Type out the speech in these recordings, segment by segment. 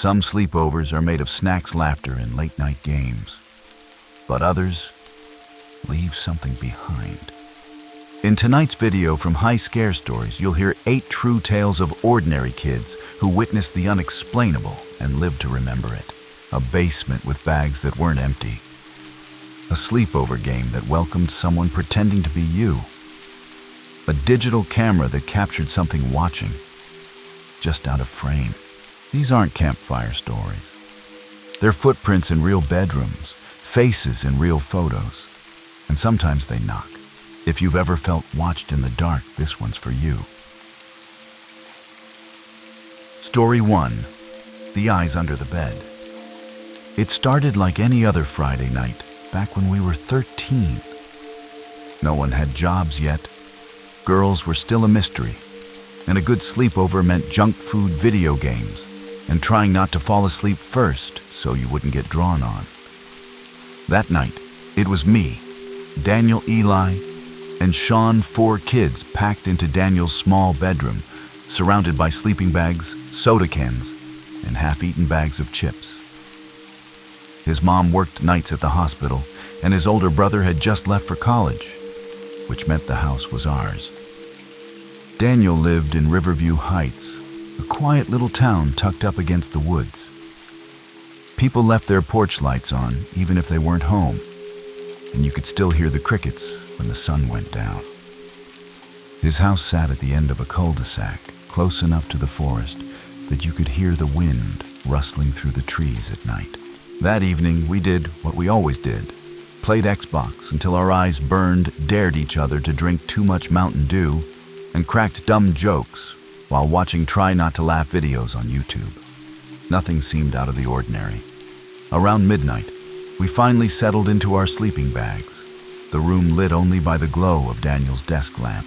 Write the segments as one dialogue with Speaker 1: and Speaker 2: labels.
Speaker 1: Some sleepovers are made of snacks, laughter, and late-night games. But others leave something behind. In tonight's video from High Scare Stories, you'll hear 8 true tales of ordinary kids who witnessed the unexplainable and lived to remember it. A basement with bags that weren't empty. A sleepover game that welcomed someone pretending to be you. A digital camera that captured something watching, just out of frame. These aren't campfire stories. They're footprints in real bedrooms, faces in real photos, and sometimes they knock. If you've ever felt watched in the dark, this one's for you. Story 1. The Eyes Under the Bed. It started like any other Friday night, back when we were 13. No one had jobs yet. Girls were still a mystery, and a good sleepover meant junk food, video games, and trying not to fall asleep first so you wouldn't get drawn on. That night, it was me, Daniel, Eli, and Sean, 4 kids packed into Daniel's small bedroom, surrounded by sleeping bags, soda cans, and half-eaten bags of chips. His mom worked nights at the hospital, and his older brother had just left for college, which meant the house was ours. Daniel lived in Riverview Heights, a quiet little town tucked up against the woods. People left their porch lights on, even if they weren't home, and you could still hear the crickets when the sun went down. His house sat at the end of a cul-de-sac, close enough to the forest that you could hear the wind rustling through the trees at night. That evening, we did what we always did. Played Xbox until our eyes burned, dared each other to drink too much Mountain Dew, and cracked dumb jokes while watching Try Not to Laugh videos on YouTube. Nothing seemed out of the ordinary. Around midnight, we finally settled into our sleeping bags, the room lit only by the glow of Daniel's desk lamp.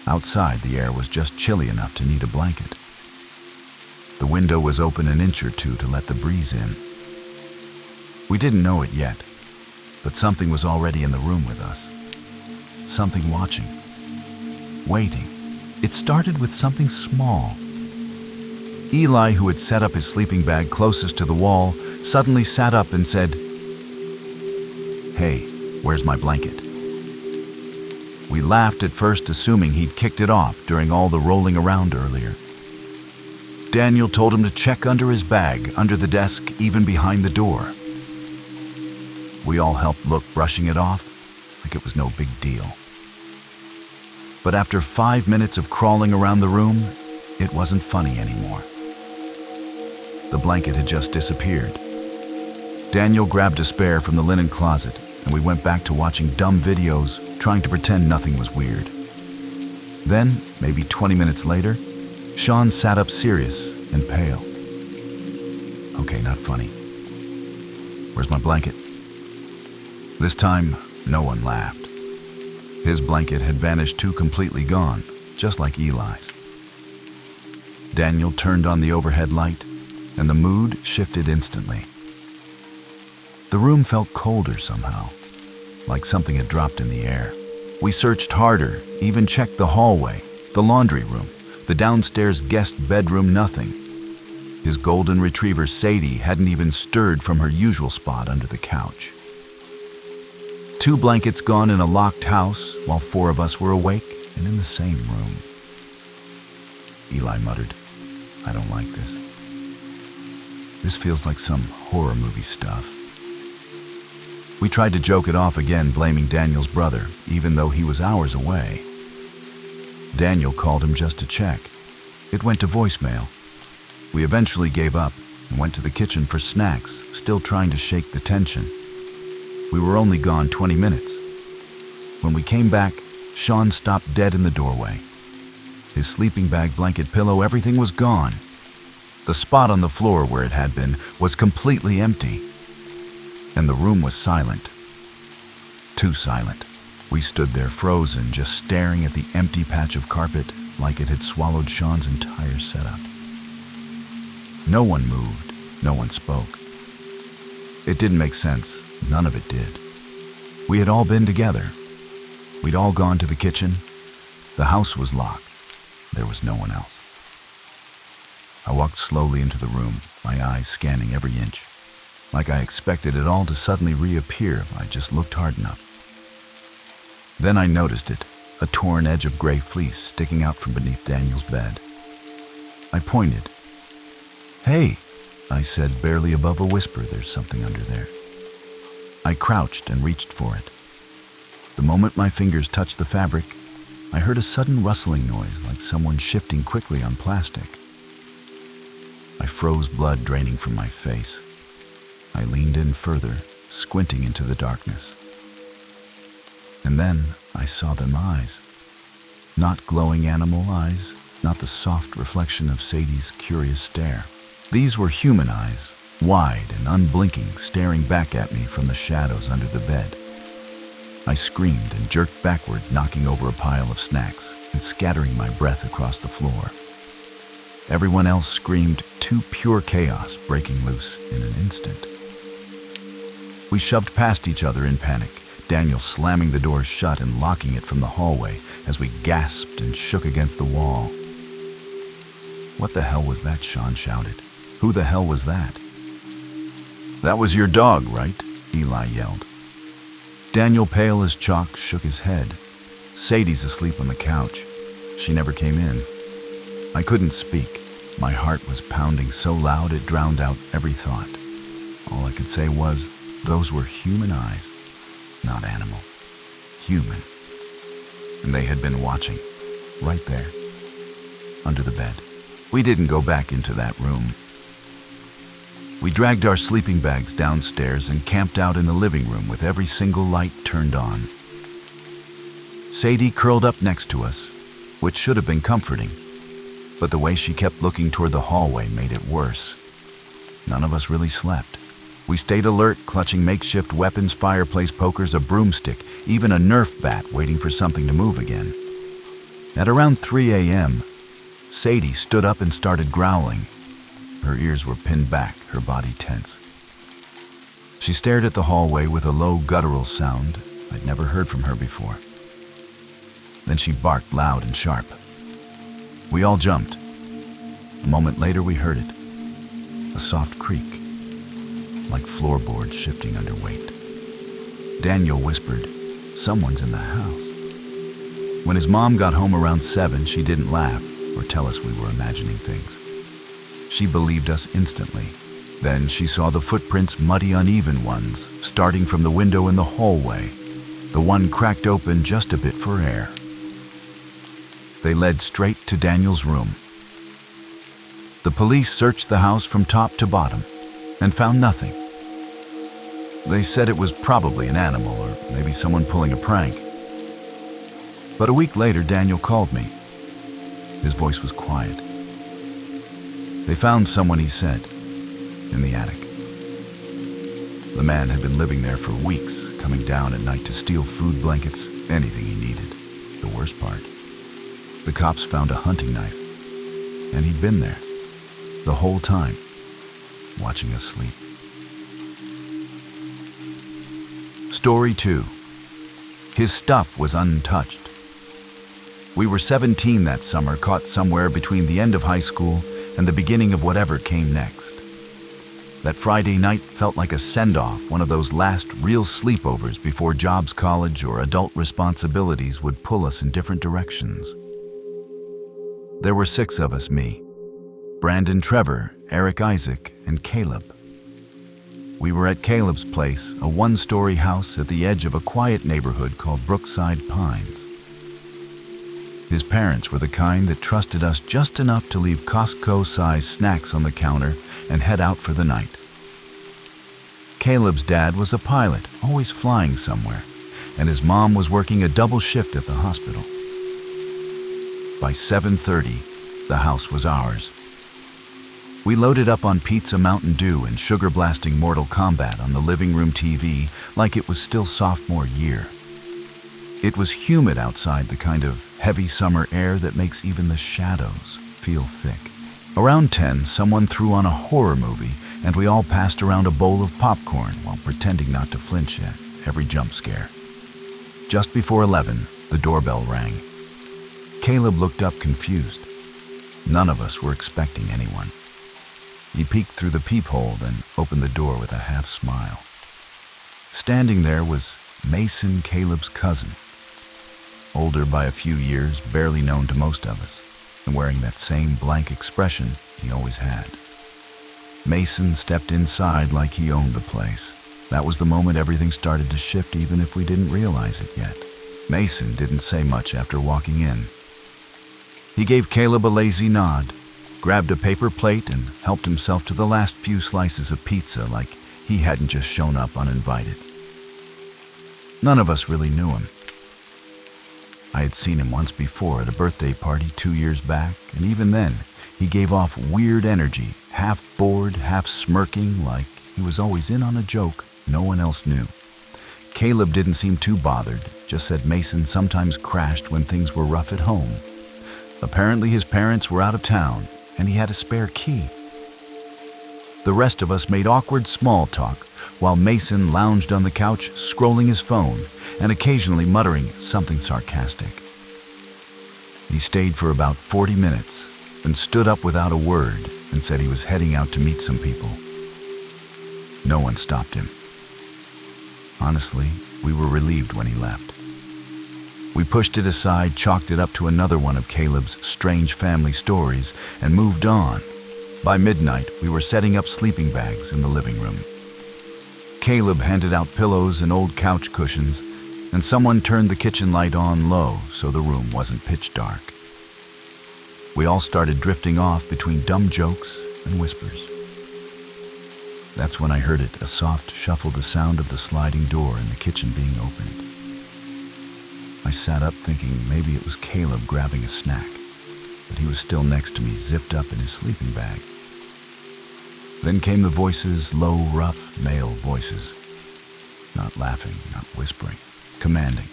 Speaker 1: Outside, the air was just chilly enough to need a blanket. The window was open an inch or two to let the breeze in. We didn't know it yet, but something was already in the room with us. Something watching, waiting. It started with something small. Eli, who had set up his sleeping bag closest to the wall, suddenly sat up and said, "Hey, where's my blanket?" We laughed at first, assuming he'd kicked it off during all the rolling around earlier. Daniel told him to check under his bag, under the desk, even behind the door. We all helped look, brushing it off like it was no big deal. But after 5 minutes of crawling around the room, it wasn't funny anymore. The blanket had just disappeared. Daniel grabbed a spare from the linen closet, and we went back to watching dumb videos, trying to pretend nothing was weird. Then, maybe 20 minutes later, Sean sat up serious and pale. "Okay, not funny. Where's my blanket?" This time, no one laughed. His blanket had vanished too completely gone, just like Eli's. Daniel turned on the overhead light, and the mood shifted instantly. The room felt colder somehow, like something had dropped in the air. We searched harder, even checked the hallway, the laundry room, the downstairs guest bedroom, nothing. His golden retriever, Sadie, hadn't even stirred from her usual spot under the couch. 2 blankets gone in a locked house, while 4 of us were awake and in the same room. Eli muttered, "I don't like this. This feels like some horror movie stuff." We tried to joke it off again, blaming Daniel's brother, even though he was hours away. Daniel called him just to check. It went to voicemail. We eventually gave up and went to the kitchen for snacks, still trying to shake the tension. We were only gone 20 minutes. When we came back, Sean stopped dead in the doorway. His sleeping bag, blanket, pillow, everything was gone. The spot on the floor where it had been was completely empty. And the room was silent. Too silent. We stood there frozen, just staring at the empty patch of carpet like it had swallowed Sean's entire setup. No one moved. No one spoke. It didn't make sense. None of it did. We had all been together. We'd all gone to the kitchen. The house was locked. There was no one else. I walked slowly into the room, my eyes scanning every inch, like I expected it all to suddenly reappear if I just looked hard enough. Then I noticed it, a torn edge of gray fleece sticking out from beneath Daniel's bed. I pointed. "Hey," I said, barely above a whisper, "there's something under there." I crouched and reached for it. The moment my fingers touched the fabric, I heard a sudden rustling noise like someone shifting quickly on plastic. I froze, blood draining from my face. I leaned in further, squinting into the darkness. And then I saw them eyes. Not glowing animal eyes, not the soft reflection of Sadie's curious stare. These were human eyes, wide and unblinking, staring back at me from the shadows under the bed. I screamed and jerked backward, knocking over a pile of snacks and scattering my breath across the floor. Everyone else screamed, too pure chaos breaking loose in an instant. We shoved past each other in panic, Daniel slamming the door shut and locking it from the hallway as we gasped and shook against the wall. "What the hell was that?" Sean shouted. "Who the hell was that?" "That was your dog, right?" Eli yelled. Daniel, pale as chalk, shook his head. "Sadie's asleep on the couch. She never came in." I couldn't speak. My heart was pounding so loud it drowned out every thought. All I could say was, those were human eyes, not animal. Human. And they had been watching, right there, under the bed. We didn't go back into that room. We dragged our sleeping bags downstairs and camped out in the living room with every single light turned on. Sadie curled up next to us, which should have been comforting, but the way she kept looking toward the hallway made it worse. None of us really slept. We stayed alert, clutching makeshift weapons, fireplace pokers, a broomstick, even a Nerf bat, waiting for something to move again. At around 3 a.m., Sadie stood up and started growling. Her ears were pinned back, her body tense. She stared at the hallway with a low, guttural sound I'd never heard from her before. Then she barked loud and sharp. We all jumped. A moment later, we heard it. A soft creak, like floorboards shifting under weight. Daniel whispered, "Someone's in the house." When his mom got home around 7, she didn't laugh or tell us we were imagining things. She believed us instantly. Then she saw the footprints, muddy, uneven ones, starting from the window in the hallway. The one cracked open just a bit for air. They led straight to Daniel's room. The police searched the house from top to bottom and found nothing. They said it was probably an animal or maybe someone pulling a prank. But a week later, Daniel called me. His voice was quiet. They found someone, he said, in the attic. The man had been living there for weeks, coming down at night to steal food, blankets, anything he needed. The worst part, the cops found a hunting knife, and he'd been there the whole time, watching us sleep. Story 2. His stuff was untouched. We were 17 that summer, caught somewhere between the end of high school and the beginning of whatever came next. That Friday night felt like a send-off, one of those last real sleepovers before jobs, college, or adult responsibilities would pull us in different directions. There were 6 of us, me, Brandon, Trevor, Eric, Isaac, and Caleb. We were at Caleb's place, a 1-story house at the edge of a quiet neighborhood called Brookside Pines. His parents were the kind that trusted us just enough to leave Costco-sized snacks on the counter and head out for the night. Caleb's dad was a pilot, always flying somewhere, and his mom was working a double shift at the hospital. By 7:30, the house was ours. We loaded up on pizza, Mountain Dew, and sugar-blasting Mortal Kombat on the living room TV like it was still sophomore year. It was humid outside, the kind of heavy summer air that makes even the shadows feel thick. Around 10, someone threw on a horror movie, and we all passed around a bowl of popcorn while pretending not to flinch at every jump scare. Just before 11, the doorbell rang. Caleb looked up confused. None of us were expecting anyone. He peeked through the peephole, then opened the door with a half smile. Standing there was Mason, Caleb's cousin, older by a few years, barely known to most of us, and wearing that same blank expression he always had. Mason stepped inside like he owned the place. That was the moment everything started to shift, even if we didn't realize it yet. Mason didn't say much after walking in. He gave Caleb a lazy nod, grabbed a paper plate, and helped himself to the last few slices of pizza like he hadn't just shown up uninvited. None of us really knew him. I had seen him once before at a birthday party 2 years back, and even then, he gave off weird energy, half bored, half smirking, like he was always in on a joke no one else knew. Caleb didn't seem too bothered, just said Mason sometimes crashed when things were rough at home. Apparently his parents were out of town, and he had a spare key. The rest of us made awkward small talk, while Mason lounged on the couch, scrolling his phone and occasionally muttering something sarcastic. He stayed for about 40 minutes, then stood up without a word and said he was heading out to meet some people. No one stopped him. Honestly, we were relieved when he left. We pushed it aside, chalked it up to another one of Caleb's strange family stories, and moved on. By midnight, we were setting up sleeping bags in the living room. Caleb handed out pillows and old couch cushions, and someone turned the kitchen light on low so the room wasn't pitch dark. We all started drifting off between dumb jokes and whispers. That's when I heard it, a soft shuffle, the sound of the sliding door in the kitchen being opened. I sat up thinking maybe it was Caleb grabbing a snack, but he was still next to me, zipped up in his sleeping bag. Then came the voices, low, rough, male voices. Not laughing, not whispering, commanding.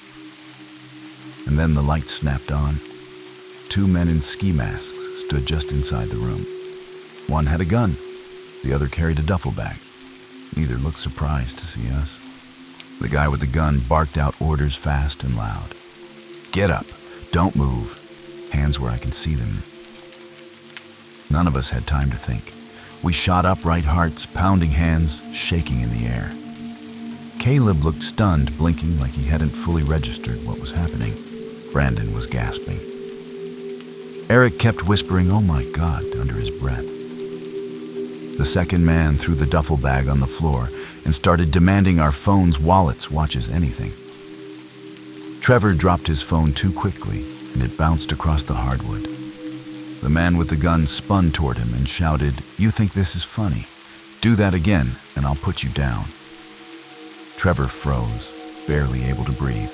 Speaker 1: And then the light snapped on. 2 men in ski masks stood just inside the room. One had a gun, the other carried a duffel bag. Neither looked surprised to see us. The guy with the gun barked out orders fast and loud. Get up, don't move, hands where I can see them. None of us had time to think. We shot upright, hearts pounding, hands shaking in the air. Caleb looked stunned, blinking like he hadn't fully registered what was happening. Brandon was gasping. Eric kept whispering, "Oh my God," under his breath. The second man threw the duffel bag on the floor and started demanding our phones, wallets, watches, anything. Trevor dropped his phone too quickly, and it bounced across the hardwood. The man with the gun spun toward him and shouted, "You think this is funny? Do that again, and I'll put you down." Trevor froze, barely able to breathe.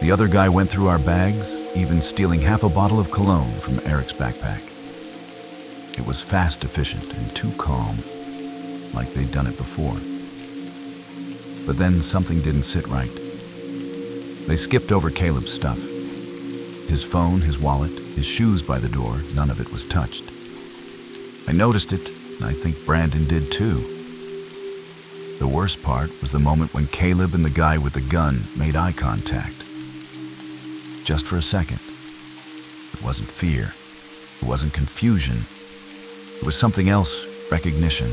Speaker 1: The other guy went through our bags, even stealing half a bottle of cologne from Eric's backpack. It was fast, efficient, and too calm, like they'd done it before. But then something didn't sit right. They skipped over Caleb's stuff. His phone, his wallet, his shoes by the door, none of it was touched. I noticed it, and I think Brandon did too. The worst part was the moment when Caleb and the guy with the gun made eye contact. Just for a second. It wasn't fear. It wasn't confusion. It was something else, recognition.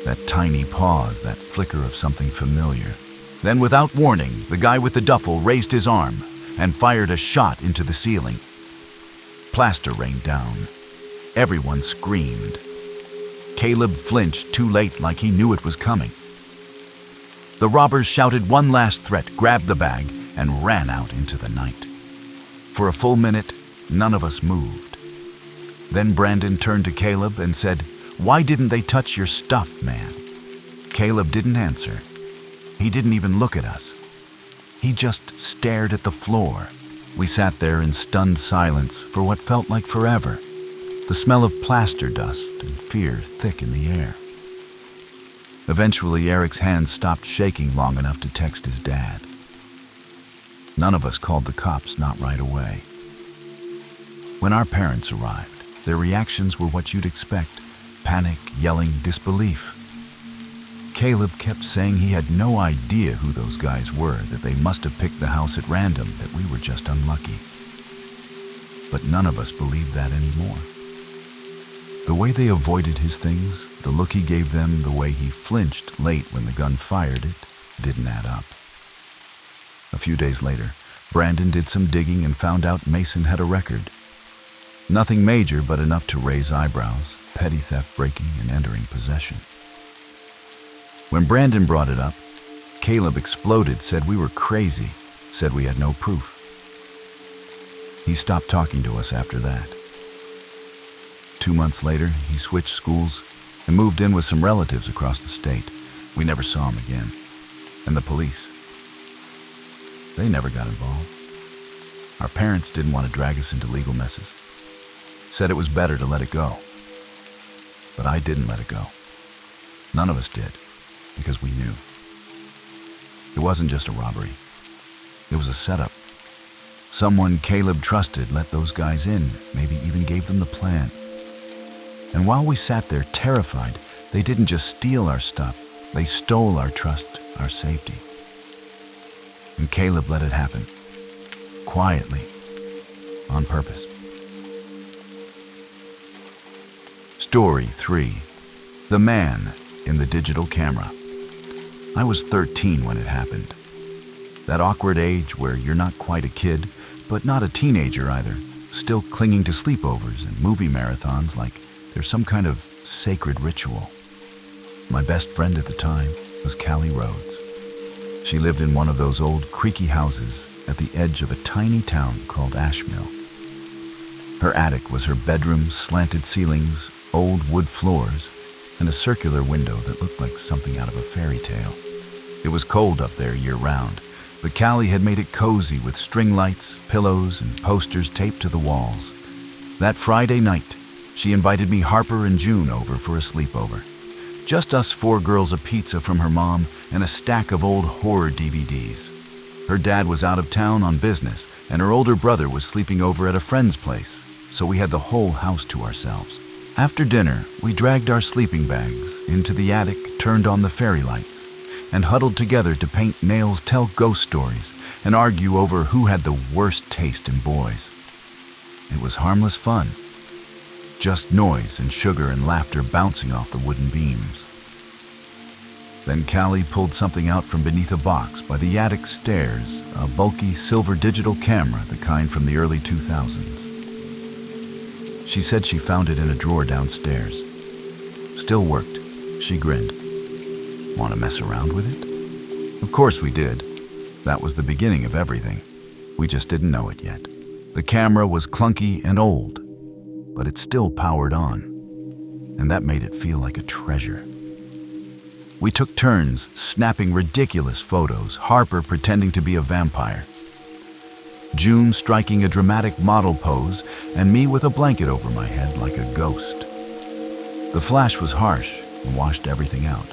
Speaker 1: That tiny pause, that flicker of something familiar. Then, without warning, the guy with the duffel raised his arm and fired a shot into the ceiling. Plaster rained down. Everyone screamed. Caleb flinched too late, like he knew it was coming. The robbers shouted one last threat, grabbed the bag, and ran out into the night. For a full minute, none of us moved. Then Brandon turned to Caleb and said, "Why didn't they touch your stuff, man?" Caleb didn't answer. He didn't even look at us. He just stared at the floor. We sat there in stunned silence for what felt like forever. The smell of plaster dust and fear thick in the air. Eventually, Eric's hands stopped shaking long enough to text his dad. None of us called the cops, not right away. When our parents arrived, their reactions were what you'd expect: panic, yelling, disbelief. Caleb kept saying he had no idea who those guys were, that they must have picked the house at random, that we were just unlucky. but none of us believed that anymore. The way they avoided his things, the look he gave them, the way he flinched late when the gun fired, it didn't add up. A few days later, Brandon did some digging and found out Mason had a record. Nothing major, but enough to raise eyebrows: petty theft, breaking, and entering possession. When Brandon brought it up, Caleb exploded, said we were crazy, said we had no proof. He stopped talking to us after that. 2 months later, he switched schools and moved in with some relatives across the state. We never saw him again. And the police, they never got involved. Our parents didn't want to drag us into legal messes. Said it was better to let it go. But I didn't let it go. None of us did, because we knew. It wasn't just a robbery. It was a setup. Someone Caleb trusted let those guys in, maybe even gave them the plan. And while we sat there terrified, they didn't just steal our stuff. They stole our trust, our safety. And Caleb let it happen. Quietly. On purpose. Story 3. The Man in the Digital Camera. I was 13 when it happened. That awkward age where you're not quite a kid, but not a teenager either, still clinging to sleepovers and movie marathons like they're some kind of sacred ritual. My best friend at the time was Callie Rhodes. She lived in one of those old creaky houses at the edge of a tiny town called Ashmill. Her attic was her bedroom, slanted ceilings, old wood floors, and a circular window that looked like something out of a fairy tale. It was cold up there year-round, but Callie had made it cozy with string lights, pillows, and posters taped to the walls. That Friday night, she invited me, Harper, and June over for a sleepover. Just us 4 girls, a pizza from her mom, and a stack of old horror DVDs. Her dad was out of town on business, and her older brother was sleeping over at a friend's place, so we had the whole house to ourselves. After dinner, we dragged our sleeping bags into the attic, turned on the fairy lights, and huddled together to paint nails, tell ghost stories, and argue over who had the worst taste in boys. It was harmless fun. Just noise and sugar and laughter bouncing off the wooden beams. Then Callie pulled something out from beneath a box by the attic stairs, a bulky silver digital camera, the kind from the early 2000s. She said she found it in a drawer downstairs. Still worked. She grinned. Want to mess around with it? Of course we did. That was the beginning of everything. We just didn't know it yet. The camera was clunky and old, but it still powered on, and that made it feel like a treasure. We took turns snapping ridiculous photos, Harper pretending to be a vampire, June striking a dramatic model pose, and me with a blanket over my head like a ghost. The flash was harsh and washed everything out,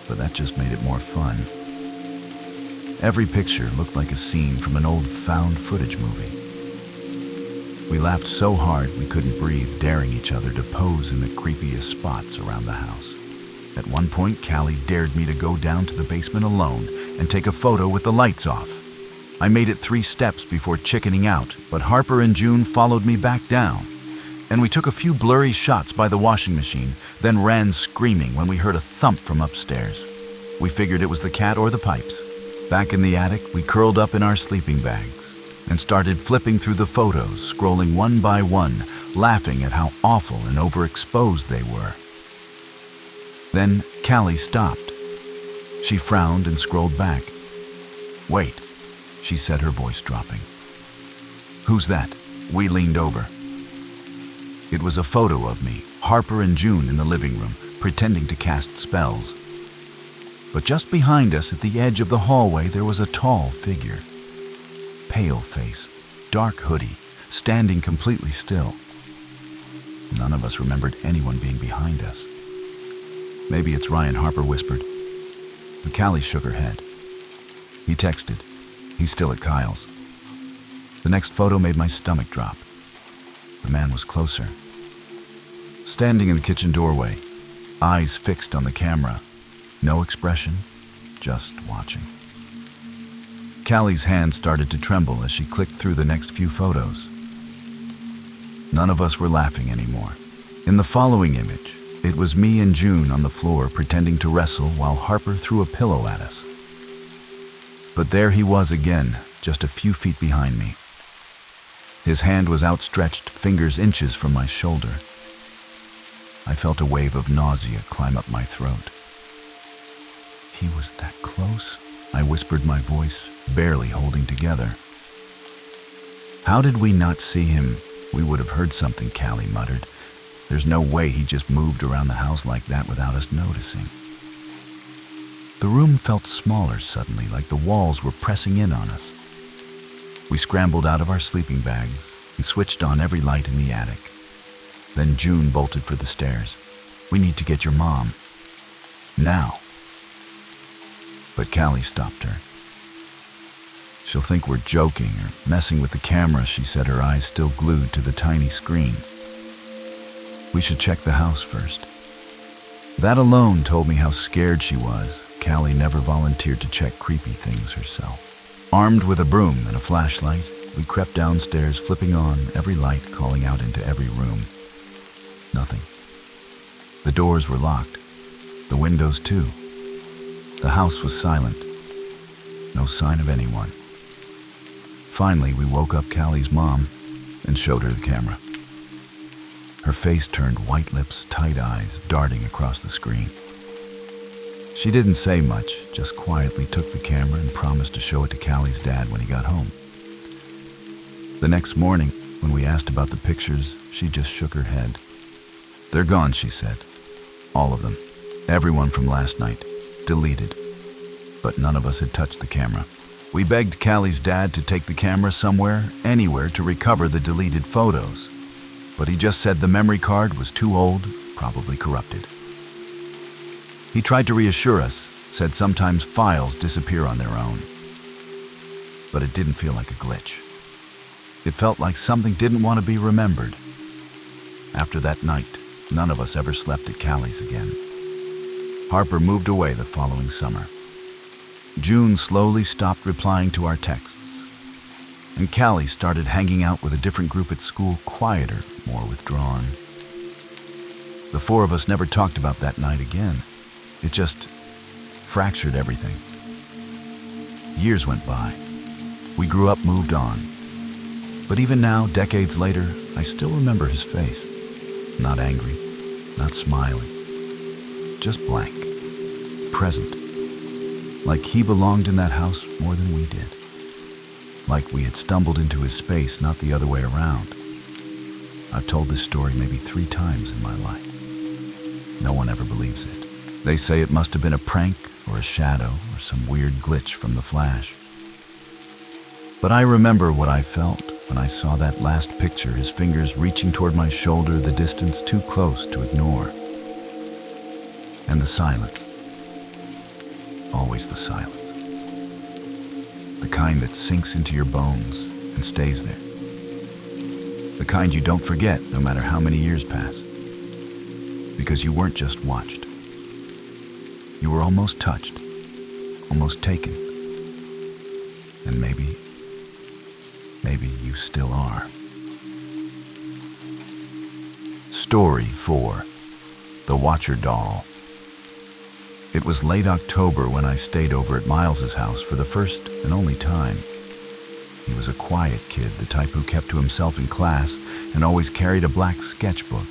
Speaker 1: but that just made it more fun. Every picture looked like a scene from an old found footage movie. We laughed so hard we couldn't breathe, daring each other to pose in the creepiest spots around the house. At one point, Callie dared me to go down to the basement alone and take a photo with the lights off. I made it 3 steps before chickening out, but Harper and June followed me back down, and we took a few blurry shots by the washing machine, then ran screaming when we heard a thump from upstairs. We figured it was the cat or the pipes. Back in the attic, we curled up in our sleeping bags and started flipping through the photos, scrolling one by one, laughing at how awful and overexposed they were. Then Callie stopped. She frowned and scrolled back. "Wait," she said, her voice dropping. "Who's that?" We leaned over. It was a photo of me, Harper and June in the living room, pretending to cast spells. But just behind us at the edge of the hallway there was a tall figure. Pale face, dark hoodie, standing completely still. None of us remembered anyone being behind us. "Maybe it's Ryan," Harper whispered. But Callie shook her head. He texted. He's still at Kyle's. The next photo made my stomach drop. The man was closer. Standing in the kitchen doorway, eyes fixed on the camera. No expression, just watching. Callie's hand started to tremble as she clicked through the next few photos. None of us were laughing anymore. In the following image, it was me and June on the floor pretending to wrestle while Harper threw a pillow at us. But there he was again, just a few feet behind me. His hand was outstretched, fingers inches from my shoulder. I felt a wave of nausea climb up my throat. He was that close, I whispered, my voice barely holding together. How did we not see him? We would have heard something, Callie muttered. There's no way he just moved around the house like that without us noticing. The room felt smaller suddenly, like the walls were pressing in on us. We scrambled out of our sleeping bags and switched on every light in the attic. Then June bolted for the stairs. We need to get your mom. Now. But Callie stopped her. She'll think we're joking or messing with the camera, she said, her eyes still glued to the tiny screen. We should check the house first. That alone told me how scared she was. Callie never volunteered to check creepy things herself. Armed with a broom and a flashlight, we crept downstairs, flipping on every light, calling out into every room. Nothing. The doors were locked. The windows too. The house was silent. No sign of anyone. Finally, we woke up Callie's mom and showed her the camera. Her face turned, white lips, tight eyes darting across the screen. She didn't say much, just quietly took the camera and promised to show it to Callie's dad when he got home. The next morning, when we asked about the pictures, she just shook her head. They're gone, she said. All of them. Everyone from last night. Deleted. But none of us had touched the camera. We begged Callie's dad to take the camera somewhere, anywhere, to recover the deleted photos. But he just said the memory card was too old, probably corrupted. He tried to reassure us, said sometimes files disappear on their own. But it didn't feel like a glitch. It felt like something didn't want to be remembered. After that night, none of us ever slept at Callie's again. Harper moved away the following summer. June slowly stopped replying to our texts. And Callie started hanging out with a different group at school, quieter, more withdrawn. The four of us never talked about that night again. It just fractured everything. Years went by. We grew up, moved on. But even now, decades later, I still remember his face. Not angry, not smiling. Just blank. Present. Like he belonged in that house more than we did. Like we had stumbled into his space, not the other way around. I've told this story maybe 3 times in my life. No one ever believes it. They say it must have been a prank or a shadow or some weird glitch from the flash. But I remember what I felt when I saw that last picture, his fingers reaching toward my shoulder, the distance too close to ignore. And the silence. Always the silence. The kind that sinks into your bones and stays there. The kind you don't forget no matter how many years pass. Because you weren't just watched. You were almost touched, almost taken. And maybe you still are. Story 4. The Watcher Doll. It was late October when I stayed over at Miles's house for the first and only time. He was a quiet kid, the type who kept to himself in class and always carried a black sketchbook.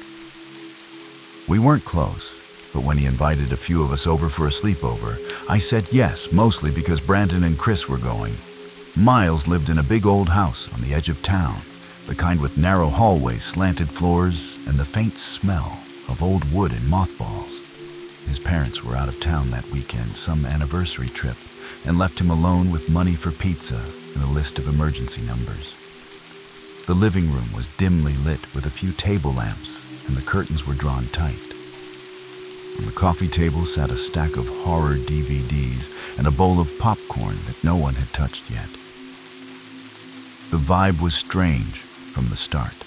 Speaker 1: We weren't close, but when he invited a few of us over for a sleepover, I said yes, mostly because Brandon and Chris were going. Miles lived in a big old house on the edge of town, the kind with narrow hallways, slanted floors, and the faint smell of old wood and mothballs. His parents were out of town that weekend, some anniversary trip, and left him alone with money for pizza and a list of emergency numbers. The living room was dimly lit with a few table lamps, and the curtains were drawn tight. On the coffee table sat a stack of horror DVDs and a bowl of popcorn that no one had touched yet. The vibe was strange from the start.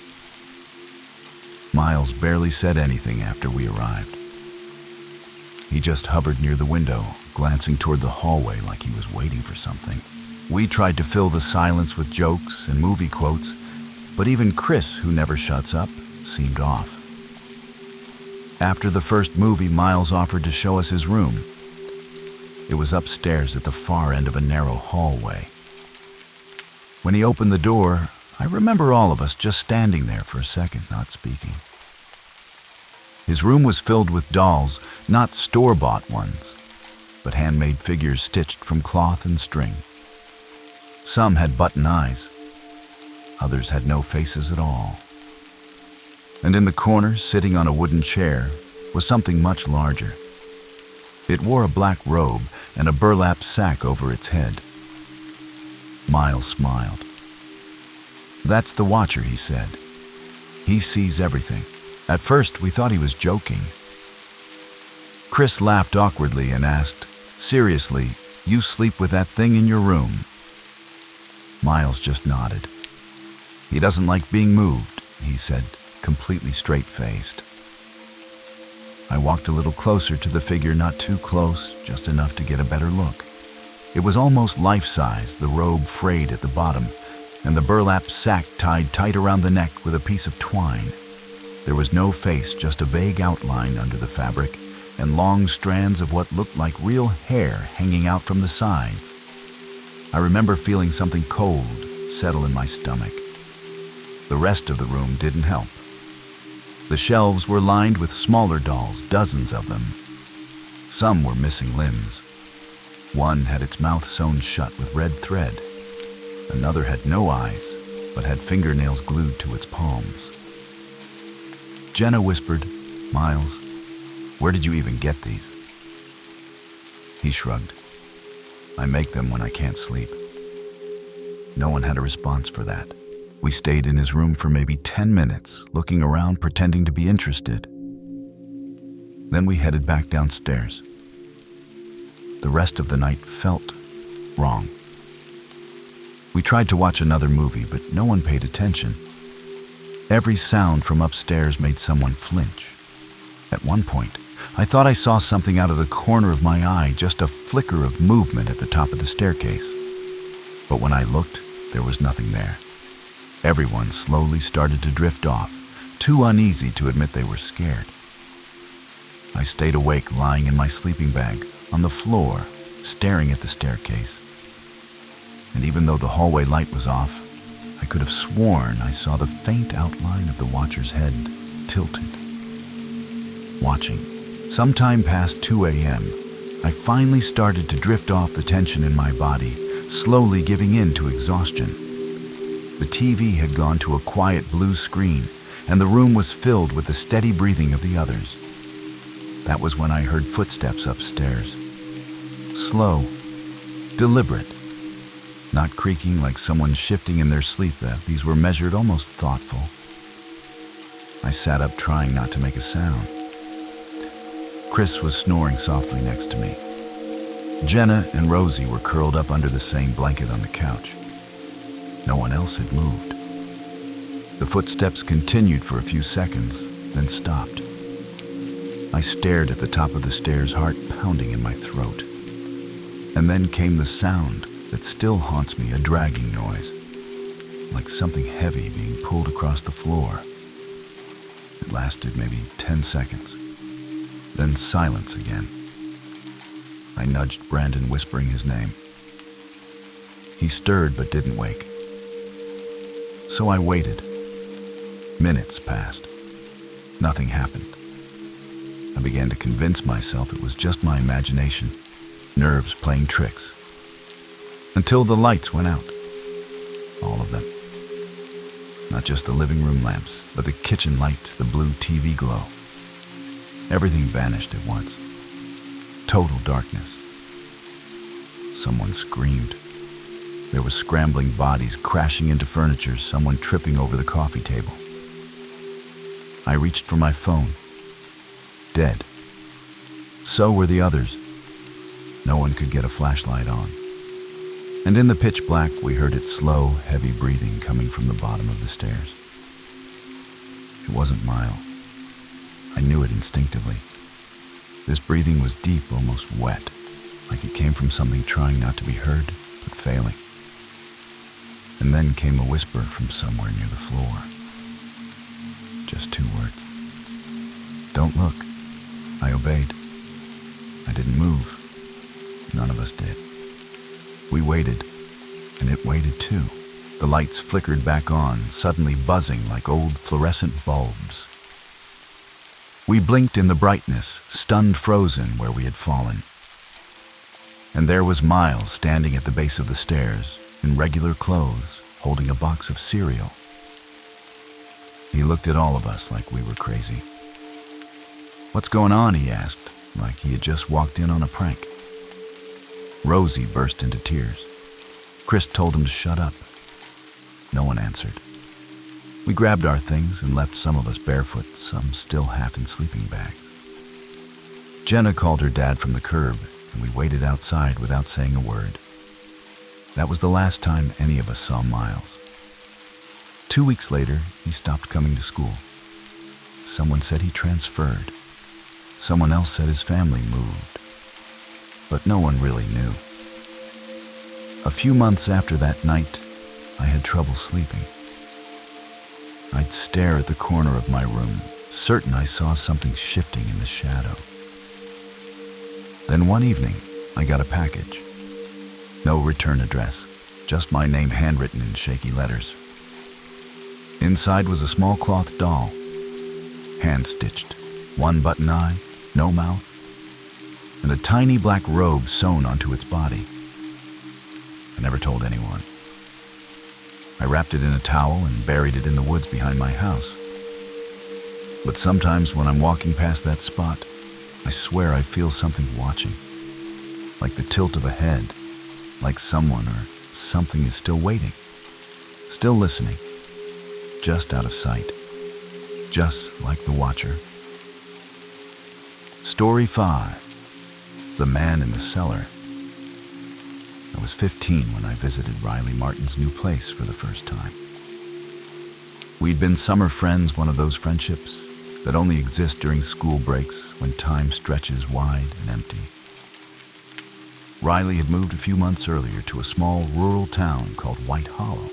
Speaker 1: Miles barely said anything after we arrived. He just hovered near the window, glancing toward the hallway like he was waiting for something. We tried to fill the silence with jokes and movie quotes, But even Chris, who never shuts up, seemed off. After the first movie, Miles offered to show us his room. It was upstairs at the far end of a narrow hallway. When he opened the door, I remember all of us just standing there for a second, not speaking. His room was filled with dolls, not store-bought ones, but handmade figures stitched from cloth and string. Some had button eyes. Others had no faces at all. And in the corner, sitting on a wooden chair, was something much larger. It wore a black robe and a burlap sack over its head. Miles smiled. "That's the Watcher," he said. "He sees everything." At first, we thought he was joking. Chris laughed awkwardly and asked, "Seriously, you sleep with that thing in your room?" Miles just nodded. "He doesn't like being moved," he said, completely straight-faced. I walked a little closer to the figure, not too close, just enough to get a better look. It was almost life-size, the robe frayed at the bottom, and the burlap sack tied tight around the neck with a piece of twine. There was no face, just a vague outline under the fabric, and long strands of what looked like real hair hanging out from the sides. I remember feeling something cold settle in my stomach. The rest of the room didn't help. The shelves were lined with smaller dolls, dozens of them. Some were missing limbs. One had its mouth sewn shut with red thread. Another had no eyes, but had fingernails glued to its palms. Jenna whispered, "Miles, where did you even get these?" He shrugged. "I make them when I can't sleep." No one had a response for that. We stayed in his room for maybe 10 minutes, looking around, pretending to be interested. Then we headed back downstairs. The rest of the night felt wrong. We tried to watch another movie, but no one paid attention. Every sound from upstairs made someone flinch. At one point, I thought I saw something out of the corner of my eye, just a flicker of movement at the top of the staircase. But when I looked, there was nothing there. Everyone slowly started to drift off, too uneasy to admit they were scared. I stayed awake, lying in my sleeping bag, on the floor, staring at the staircase. And even though the hallway light was off, I could have sworn I saw the faint outline of the Watcher's head tilted. Watching. Sometime past 2 a.m., I finally started to drift off the tension in my body, slowly giving in to exhaustion. The TV had gone to a quiet blue screen, and the room was filled with the steady breathing of the others. That was when I heard footsteps upstairs. Slow, deliberate. Not creaking like someone shifting in their sleep. These were measured, almost thoughtful. I sat up, trying not to make a sound. Chris was snoring softly next to me. Jenna and Rosie were curled up under the same blanket on the couch. No one else had moved. The footsteps continued for a few seconds, then stopped. I stared at the top of the stairs, heart pounding in my throat. And then came the sound that still haunts me, a dragging noise, like something heavy being pulled across the floor. It lasted maybe 10 seconds. Then silence again. I nudged Brandon, whispering his name. He stirred but didn't wake. So I waited. Minutes passed. Nothing happened. I began to convince myself it was just my imagination, nerves playing tricks. Until the lights went out. All of them. Not just the living room lamps, but the kitchen light, the blue TV glow. Everything vanished at once. Total darkness. Someone screamed. There were scrambling bodies crashing into furniture, someone tripping over the coffee table. I reached for my phone. Dead. So were the others. No one could get a flashlight on. And in the pitch black, we heard its slow, heavy breathing coming from the bottom of the stairs. It wasn't Miles. I knew it instinctively. This breathing was deep, almost wet, like it came from something trying not to be heard, but failing. And then came a whisper from somewhere near the floor. Just 2 words. "Don't look." I obeyed. I didn't move. None of us did. We waited, and it waited too. The lights flickered back on, suddenly buzzing like old fluorescent bulbs. We blinked in the brightness, stunned frozen where we had fallen. And there was Miles standing at the base of the stairs, in regular clothes, holding a box of cereal. He looked at all of us like we were crazy. "What's going on?" he asked, like he had just walked in on a prank. Rosie burst into tears. Chris told him to shut up. No one answered. We grabbed our things and left some of us barefoot, some still half in sleeping bags. Jenna called her dad from the curb, and we waited outside without saying a word. That was the last time any of us saw Miles. 2 weeks later, he stopped coming to school. Someone said he transferred. Someone else said his family moved. But no one really knew. A few months after that night, I had trouble sleeping. I'd stare at the corner of my room, certain I saw something shifting in the shadow. Then one evening, I got a package. No return address, just my name handwritten in shaky letters. Inside was a small cloth doll, hand-stitched, 1 button eye, no mouth, and a tiny black robe sewn onto its body. I never told anyone. I wrapped it in a towel and buried it in the woods behind my house. But sometimes when I'm walking past that spot, I swear I feel something watching, like the tilt of a head, like someone or something is still waiting, still listening, just out of sight, just like the watcher. Story 5. The Man in the Cellar. I was 15 when I visited Riley Martin's new place for the first time. We'd been summer friends, one of those friendships that only exist during school breaks when time stretches wide and empty. Riley had moved a few months earlier to a small rural town called White Hollow.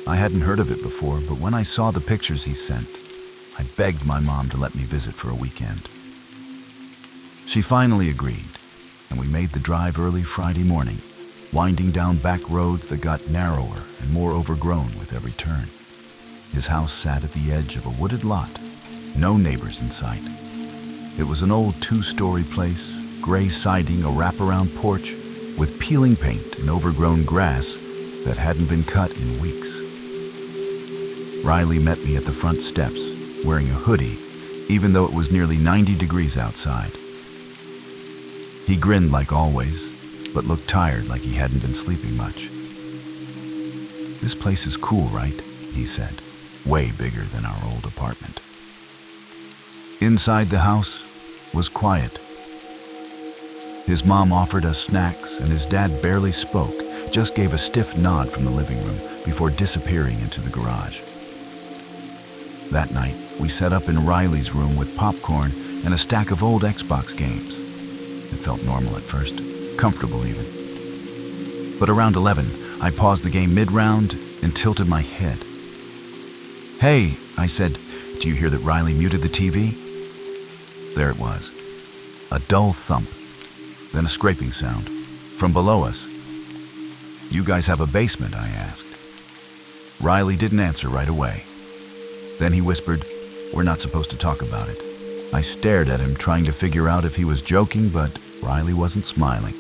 Speaker 1: I hadn't heard of it before, but when I saw the pictures he sent, I begged my mom to let me visit for a weekend. She finally agreed, and we made the drive early Friday morning, winding down back roads that got narrower and more overgrown with every turn. His house sat at the edge of a wooded lot, no neighbors in sight. It was an old 2-story place, gray siding, a wraparound porch with peeling paint and overgrown grass that hadn't been cut in weeks. Riley met me at the front steps, wearing a hoodie, even though it was nearly 90 degrees outside. He grinned like always, but looked tired like he hadn't been sleeping much. "This place is cool, right?" he said, way bigger than our old apartment. Inside the house was quiet. His mom offered us snacks, and his dad barely spoke, just gave a stiff nod from the living room before disappearing into the garage. That night, we set up in Riley's room with popcorn and a stack of old Xbox games. It felt normal at first, comfortable even. But around 11, I paused the game mid-round and tilted my head. "Hey," I said, "do you hear that Riley muted the TV?" There it was, a dull thump, then a scraping sound, from below us. "You guys have a basement?" I asked. Riley didn't answer right away. Then he whispered, "We're not supposed to talk about it." I stared at him, trying to figure out if he was joking, but Riley wasn't smiling.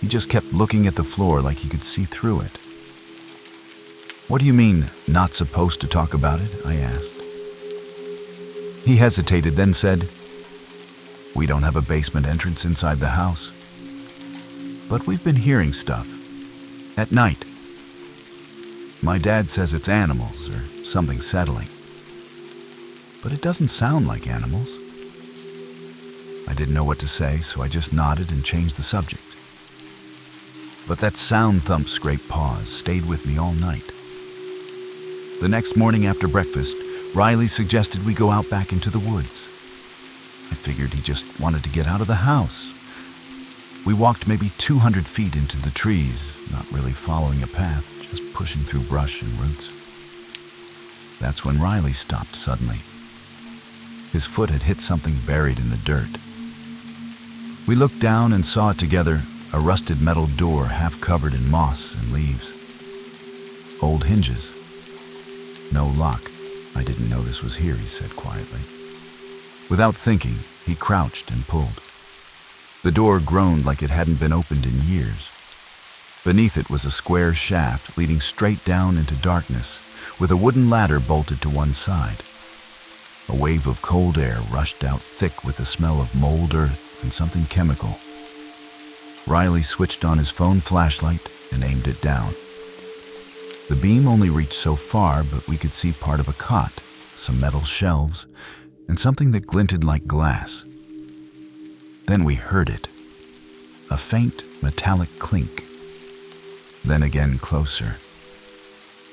Speaker 1: He just kept looking at the floor like he could see through it. "What do you mean, not supposed to talk about it?" I asked. He hesitated, then said, "We don't have a basement entrance inside the house. But we've been hearing stuff. At night. My dad says it's animals or something settling. But it doesn't sound like animals." I didn't know what to say, so I just nodded and changed the subject. But that sound thump scrape pause stayed with me all night. The next morning after breakfast, Riley suggested we go out back into the woods. I figured he just wanted to get out of the house. We walked maybe 200 feet into the trees, not really following a path, just pushing through brush and roots. That's when Riley stopped suddenly. His foot had hit something buried in the dirt. We looked down and saw it together, a rusted metal door half covered in moss and leaves. Old hinges. No lock. I didn't know this was here, he said quietly. Without thinking, he crouched and pulled. The door groaned like it hadn't been opened in years. Beneath it was a square shaft leading straight down into darkness, with a wooden ladder bolted to one side. A wave of cold air rushed out thick with the smell of mold earth and something chemical. Riley switched on his phone flashlight and aimed it down. The beam only reached so far, but we could see part of a cot, some metal shelves, and something that glinted like glass. Then we heard it. A faint metallic clink. Then again closer.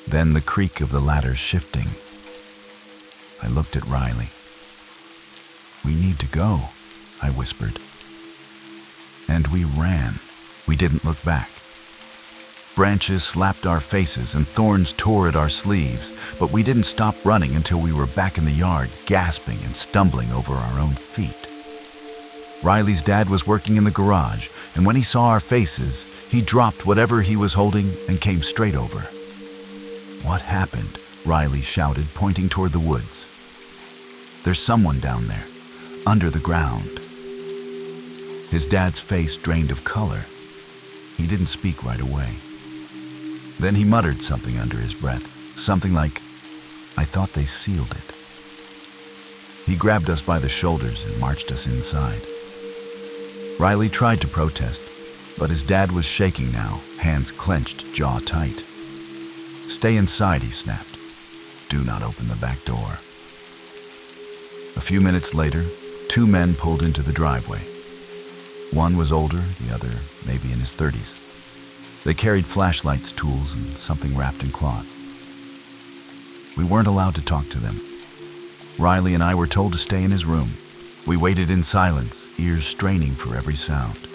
Speaker 1: Then the creak of the ladder shifting. I looked at Riley. "We need to go," I whispered. And we ran. We didn't look back. Branches slapped our faces and thorns tore at our sleeves, but we didn't stop running until we were back in the yard, gasping and stumbling over our own feet. Riley's dad was working in the garage, and when he saw our faces, he dropped whatever he was holding and came straight over. "What happened?" Riley shouted, pointing toward the woods. "There's someone down there, under the ground." His dad's face drained of color. He didn't speak right away. Then he muttered something under his breath, something like, "I thought they sealed it." He grabbed us by the shoulders and marched us inside. Riley tried to protest, but his dad was shaking now, hands clenched, jaw tight. "Stay inside," he snapped. "Do not open the back door." A few minutes later, two men pulled into the driveway. One was older, the other maybe in his 30s. They carried flashlights, tools, and something wrapped in cloth. We weren't allowed to talk to them. Riley and I were told to stay in his room. We waited in silence, ears straining for every sound.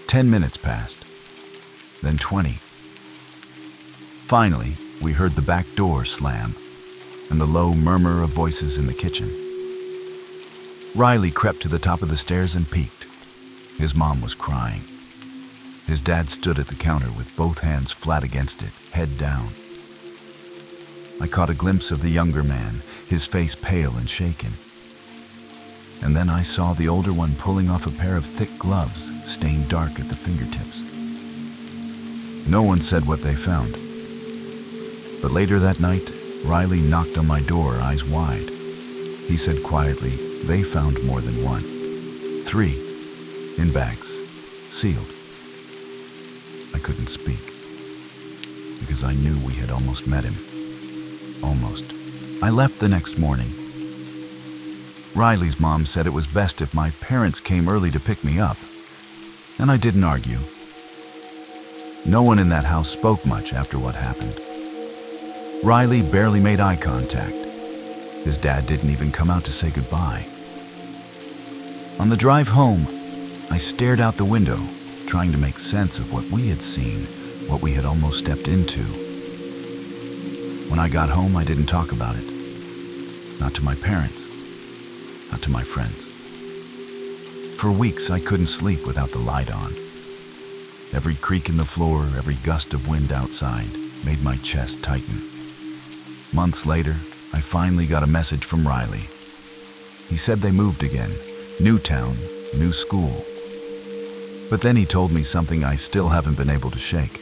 Speaker 1: 10 minutes passed, then 20. Finally, we heard the back door slam and the low murmur of voices in the kitchen. Riley crept to the top of the stairs and peeked. His mom was crying. His dad stood at the counter with both hands flat against it, head down. I caught a glimpse of the younger man, his face pale and shaken. And then I saw the older one pulling off a pair of thick gloves, stained dark at the fingertips. No one said what they found. But later that night, Riley knocked on my door, eyes wide. He said quietly, they found more than one. 3, in bags, sealed. I couldn't speak, because I knew we had almost met him. Almost. I left the next morning. Riley's mom said it was best if my parents came early to pick me up, and I didn't argue. No one in that house spoke much after what happened. Riley barely made eye contact. His dad didn't even come out to say goodbye. On the drive home, I stared out the window, trying to make sense of what we had seen, what we had almost stepped into. When I got home, I didn't talk about it. Not to my parents, not to my friends. For weeks, I couldn't sleep without the light on. Every creak in the floor, every gust of wind outside made my chest tighten. Months later, I finally got a message from Riley. He said they moved again, new town, new school. But then he told me something I still haven't been able to shake.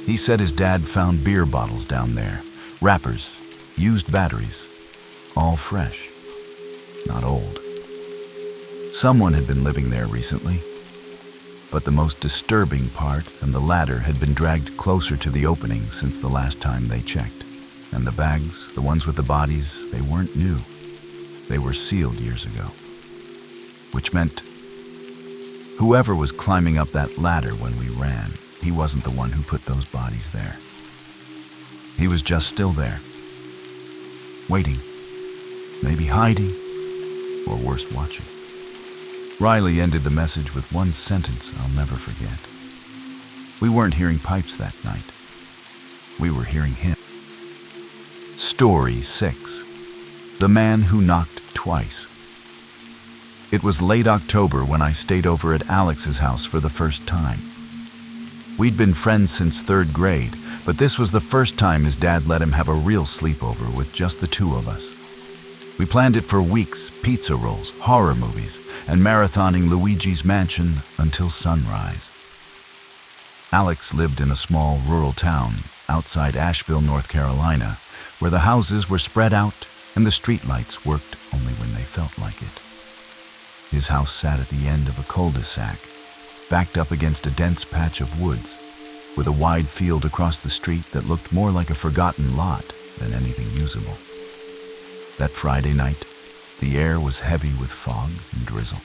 Speaker 1: He said his dad found beer bottles down there, wrappers, used batteries, all fresh, not old. Someone had been living there recently, but the most disturbing part and the ladder had been dragged closer to the opening since the last time they checked. And the bags, the ones with the bodies, they weren't new. They were sealed years ago. Which meant whoever was climbing up that ladder when we ran, he wasn't the one who put those bodies there. He was just still there, waiting, maybe hiding, or worse, watching. Riley ended the message with one sentence I'll never forget. We weren't hearing pipes that night. We were hearing him. Story 6. The Man Who Knocked Twice. It was late October when I stayed over at Alex's house for the first time. We'd been friends since 3rd grade, but this was the first time his dad let him have a real sleepover with just the two of us. We planned it for weeks: pizza rolls, horror movies, and marathoning Luigi's Mansion until sunrise. Alex lived in a small rural town outside Asheville, North Carolina, where the houses were spread out and the streetlights worked only when they felt like it. His house sat at the end of a cul-de-sac, backed up against a dense patch of woods, with a wide field across the street that looked more like a forgotten lot than anything usable. That Friday night, the air was heavy with fog and drizzle.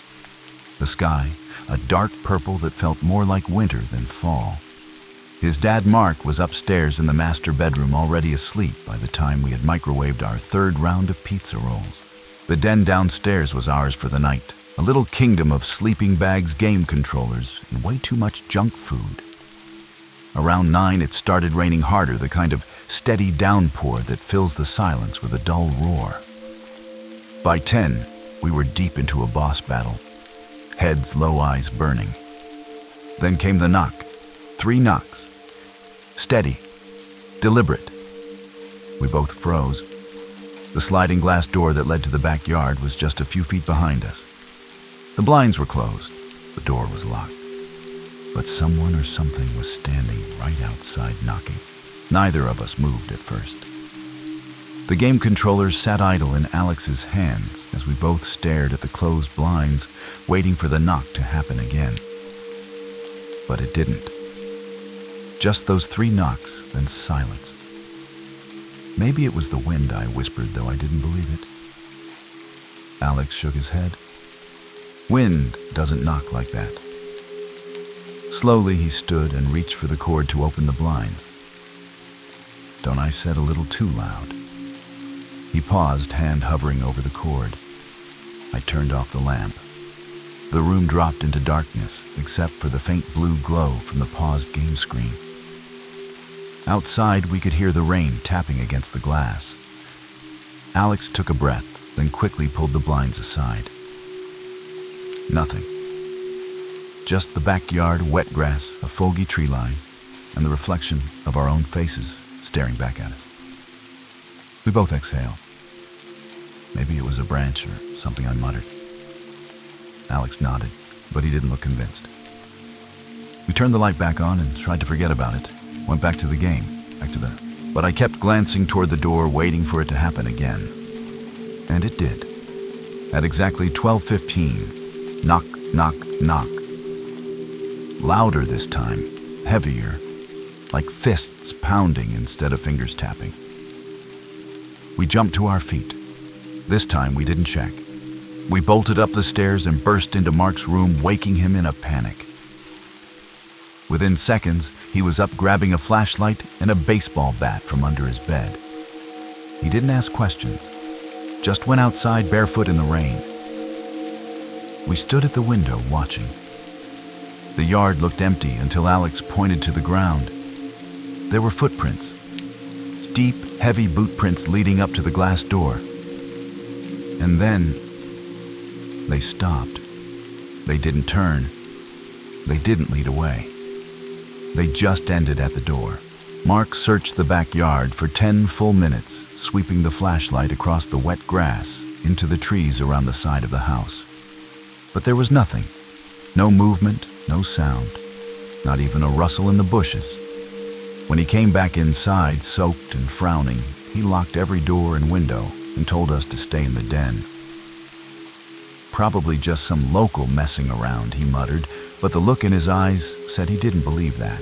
Speaker 1: The sky, a dark purple that felt more like winter than fall. His dad, Mark, was upstairs in the master bedroom already asleep by the time we had microwaved our 3rd round of pizza rolls. The den downstairs was ours for the night, a little kingdom of sleeping bags, game controllers, and way too much junk food. Around 9, it started raining harder, the kind of steady downpour that fills the silence with a dull roar. By 10, we were deep into a boss battle, heads low, eyes burning. Then came the knock. 3 knocks. Steady, deliberate. We both froze. The sliding glass door that led to the backyard was just a few feet behind us. The blinds were closed. The door was locked. But someone or something was standing right outside knocking. Neither of us moved at first. The game controllers sat idle in Alex's hands as we both stared at the closed blinds, waiting for the knock to happen again. But it didn't. Just those 3 knocks, then silence. Maybe it was the wind, I whispered, though I didn't believe it. Alex shook his head. Wind doesn't knock like that. Slowly he stood and reached for the cord to open the blinds. Don't I said a little too loud? He paused, hand hovering over the cord. I turned off the lamp. The room dropped into darkness, except for the faint blue glow from the paused game screen. Outside, we could hear the rain tapping against the glass. Alex took a breath, then quickly pulled the blinds aside. Nothing. Just the backyard, wet grass, a foggy tree line, and the reflection of our own faces staring back at us. We both exhaled. Maybe it was a branch or something, I muttered. Alex nodded, but he didn't look convinced. We turned the light back on and tried to forget about it. Went back to the game, but I kept glancing toward the door, waiting for it to happen again. And it did. At exactly 12:15, knock, knock, knock. Louder this time, heavier, like fists pounding instead of fingers tapping. We jumped to our feet. This time we didn't check. We bolted up the stairs and burst into Mark's room, waking him in a panic. Within seconds, he was up grabbing a flashlight and a baseball bat from under his bed. He didn't ask questions, just went outside barefoot in the rain. We stood at the window watching. The yard looked empty until Alex pointed to the ground. There were footprints, deep, heavy boot prints leading up to the glass door. And then they stopped. They didn't turn. They didn't lead away. They just ended at the door. Mark searched the backyard for 10 full minutes, sweeping the flashlight across the wet grass into the trees around the side of the house. But there was nothing. No movement, no sound, not even a rustle in the bushes. When he came back inside, soaked and frowning, he locked every door and window and told us to stay in the den. Probably just some local messing around, he muttered, but the look in his eyes said he didn't believe that.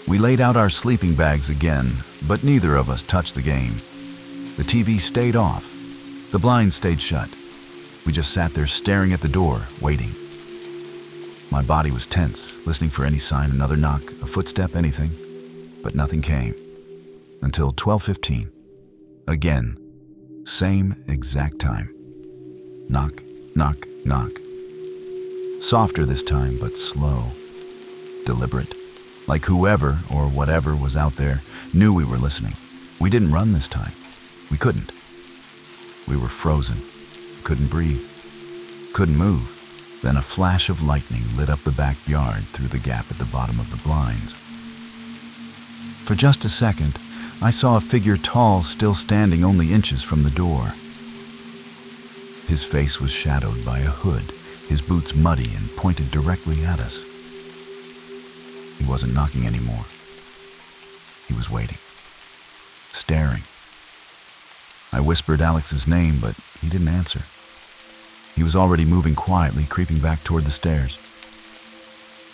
Speaker 1: We laid out our sleeping bags again, but neither of us touched the game. The TV stayed off. The blinds stayed shut. We just sat there staring at the door, waiting. My body was tense, listening for any sign, another knock, a footstep, anything. But nothing came. Until 12:15. Again. Same exact time. Knock, knock, knock. Softer this time, but slow. deliberate, like whoever or whatever was out there knew we were listening. We didn't run this time. We couldn't. We were frozen, couldn't breathe, couldn't move. Then a flash of lightning lit up the backyard through the gap at the bottom of the blinds. For just a second, I saw a figure tall, still standing only inches from the door. His face was shadowed by a hood, his boots muddy and pointed directly at us. He wasn't knocking anymore. He was waiting, staring. I whispered Alex's name, but he didn't answer. He was already moving quietly, creeping back toward the stairs.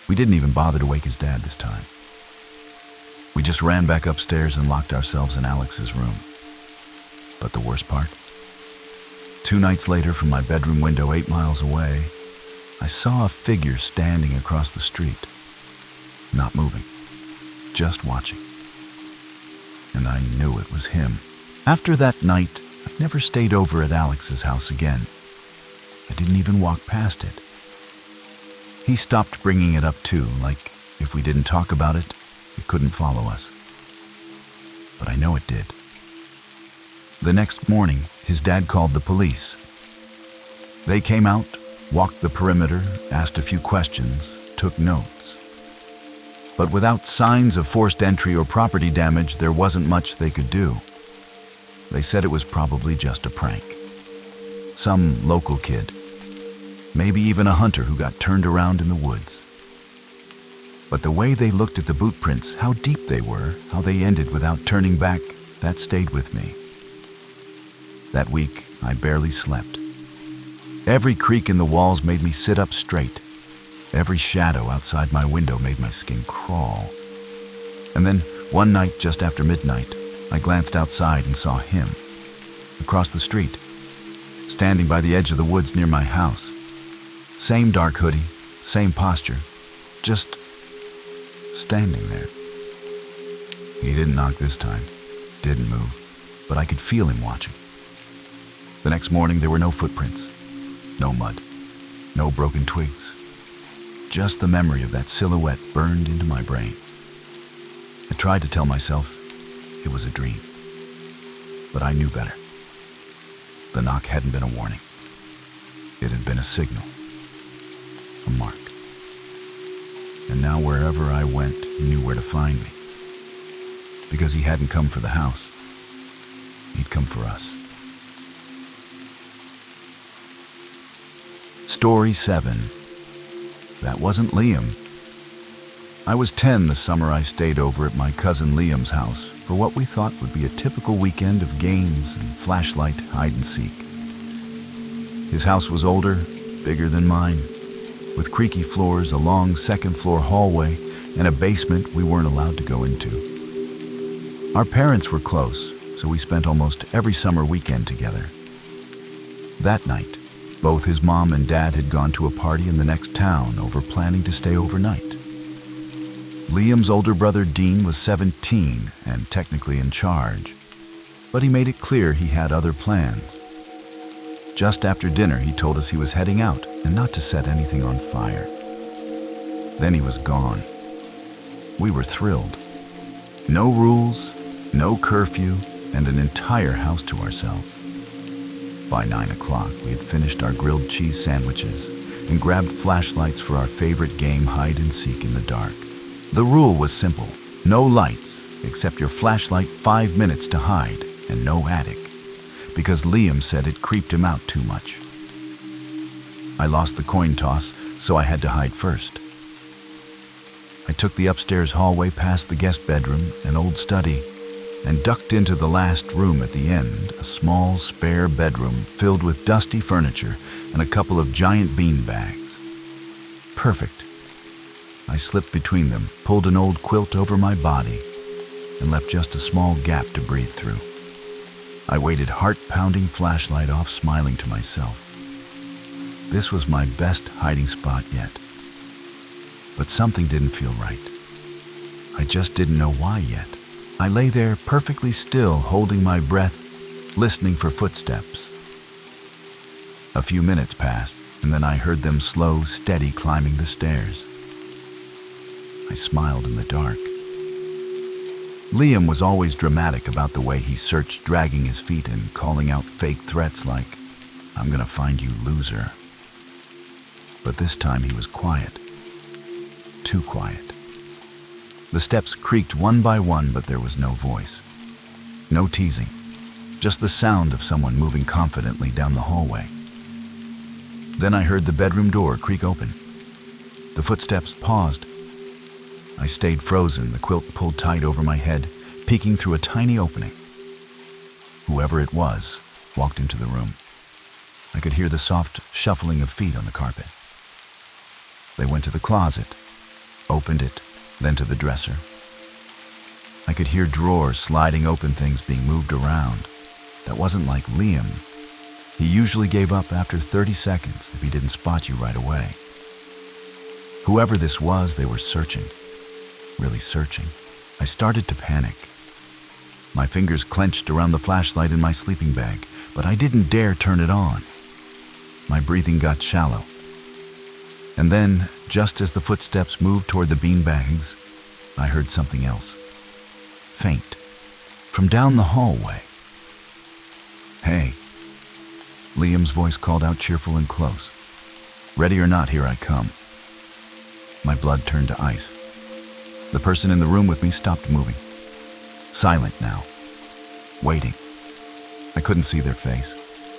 Speaker 1: We didn't even bother to wake his dad this time. We just ran back upstairs and locked ourselves in Alex's room. But the worst part? 2 nights later, from my bedroom window 8 miles away, I saw a figure standing across the street. Not moving, just watching. And I knew it was him. After that night, I never stayed over at Alex's house again. I didn't even walk past it. He stopped bringing it up too, like if we didn't talk about it, it couldn't follow us. But I know it did. The next morning, his dad called the police. They came out, walked the perimeter, asked a few questions, took notes. But without signs of forced entry or property damage, there wasn't much they could do. They said it was probably just a prank. Some local kid. Maybe even a hunter who got turned around in the woods. But the way they looked at the boot prints, how deep they were, how they ended without turning back, that stayed with me. That week, I barely slept. Every creak in the walls made me sit up straight. Every shadow outside my window made my skin crawl. And then, one night just after midnight, I glanced outside and saw him, across the street, standing by the edge of the woods near my house. Same dark hoodie, same posture, just standing there. He didn't knock this time, didn't move, but I could feel him watching. The next morning there were no footprints, no mud, no broken twigs. Just the memory of that silhouette burned into my brain. I tried to tell myself it was a dream, but I knew better. The knock hadn't been a warning. It had been a signal, a mark. And now wherever I went, he knew where to find me. Because he hadn't come for the house. He'd come for us. Story 7. That wasn't Liam. I was 10 the summer I stayed over at my cousin Liam's house for what we thought would be a typical weekend of games and flashlight hide and seek. His house was older, bigger than mine, with creaky floors, a long second-floor hallway, and a basement we weren't allowed to go into. Our parents were close, so we spent almost every summer weekend together. That night, both his mom and dad had gone to a party in the next town over planning to stay overnight. Liam's older brother Dean was 17 and technically in charge, but he made it clear he had other plans. Just after dinner, he told us he was heading out and not to set anything on fire. Then he was gone. We were thrilled. No rules, no curfew, and an entire house to ourselves. By 9 o'clock, we had finished our grilled cheese sandwiches and grabbed flashlights for our favorite game, hide and seek in the dark. The rule was simple: no lights, except your flashlight 5 minutes to hide, and no attic, because Liam said it creeped him out too much. I lost the coin toss, so I had to hide first. I took the upstairs hallway past the guest bedroom, an old study, and ducked into the last room at the end, a small, spare bedroom filled with dusty furniture and a couple of giant bean bags. Perfect. I slipped between them, pulled an old quilt over my body, and left just a small gap to breathe through. I waited, heart-pounding flashlight off, smiling to myself. This was my best hiding spot yet. But something didn't feel right. I just didn't know why yet. I lay there perfectly still, holding my breath, listening for footsteps. A few minutes passed, and then I heard them slow, steady climbing the stairs. I smiled in the dark. Liam was always dramatic about the way he searched, dragging his feet and calling out fake threats like, "I'm gonna find you, loser." But this time he was quiet. Too quiet. The steps creaked one by one, but there was no voice. No teasing. Just the sound of someone moving confidently down the hallway. Then I heard the bedroom door creak open. The footsteps paused. I stayed frozen, the quilt pulled tight over my head, peeking through a tiny opening. Whoever it was walked into the room. I could hear the soft shuffling of feet on the carpet. They went to the closet, opened it, then to the dresser. I could hear drawers sliding open, things being moved around. That wasn't like Liam. He usually gave up after 30 seconds if he didn't spot you right away. Whoever this was, they were searching. Really searching. I started to panic. My fingers clenched around the flashlight in my sleeping bag, but I didn't dare turn it on. My breathing got shallow. And then, just as the footsteps moved toward the beanbags, I heard something else. Faint. From down the hallway. "Hey." Liam's voice called out, cheerful and close. "Ready or not, here I come." My blood turned to ice. The person in the room with me stopped moving. Silent now. Waiting. I couldn't see their face.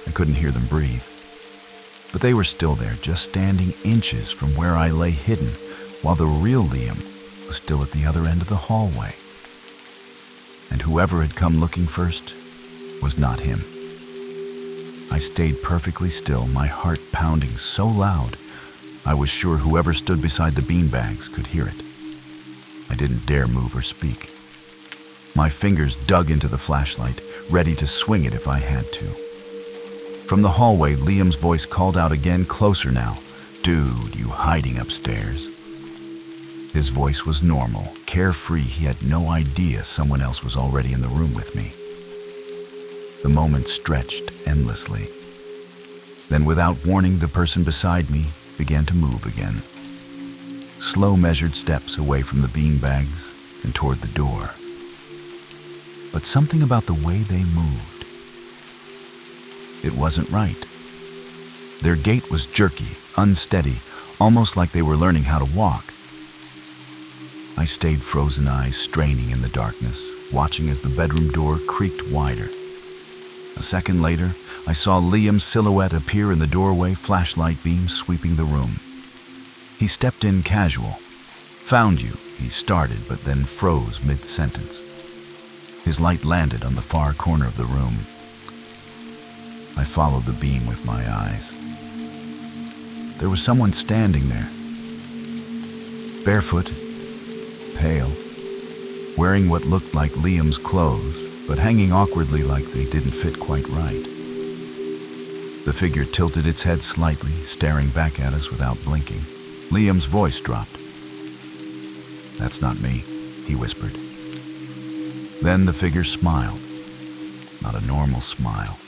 Speaker 1: I couldn't hear them breathe. But they were still there, just standing inches from where I lay hidden, while the real Liam was still at the other end of the hallway. And whoever had come looking first was not him. I stayed perfectly still, my heart pounding so loud, I was sure whoever stood beside the beanbags could hear it. I didn't dare move or speak. My fingers dug into the flashlight, ready to swing it if I had to. From the hallway, Liam's voice called out again, closer now. "Dude, you hiding upstairs?" His voice was normal, carefree. He had no idea someone else was already in the room with me. The moment stretched endlessly. Then, without warning, the person beside me began to move again. Slow, measured steps away from the beanbags and toward the door. But something about the way they moved, it wasn't right. Their gait was jerky, unsteady, almost like they were learning how to walk. I stayed frozen eyes, straining in the darkness, watching as the bedroom door creaked wider. A second later, I saw Liam's silhouette appear in the doorway, flashlight beam sweeping the room. He stepped in casual. "Found you," he started, but then froze mid-sentence. His light landed on the far corner of the room. I followed the beam with my eyes. There was someone standing there. Barefoot, pale, wearing what looked like Liam's clothes, but hanging awkwardly like they didn't fit quite right. The figure tilted its head slightly, staring back at us without blinking. Liam's voice dropped. "That's not me," he whispered. Then the figure smiled. Not a normal smile.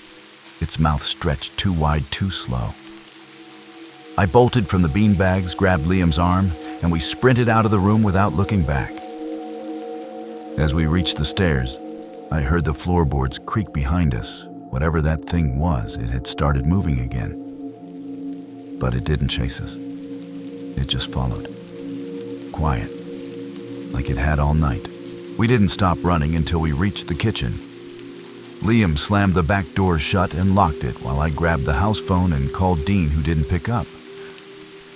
Speaker 1: Its mouth stretched too wide, too slow. I bolted from the beanbags, grabbed Liam's arm, and we sprinted out of the room without looking back. As we reached the stairs, I heard the floorboards creak behind us. Whatever that thing was, it had started moving again. But it didn't chase us. It just followed. Quiet. Like it had all night. We didn't stop running until we reached the kitchen. Liam slammed the back door shut and locked it while I grabbed the house phone and called Dean, who didn't pick up.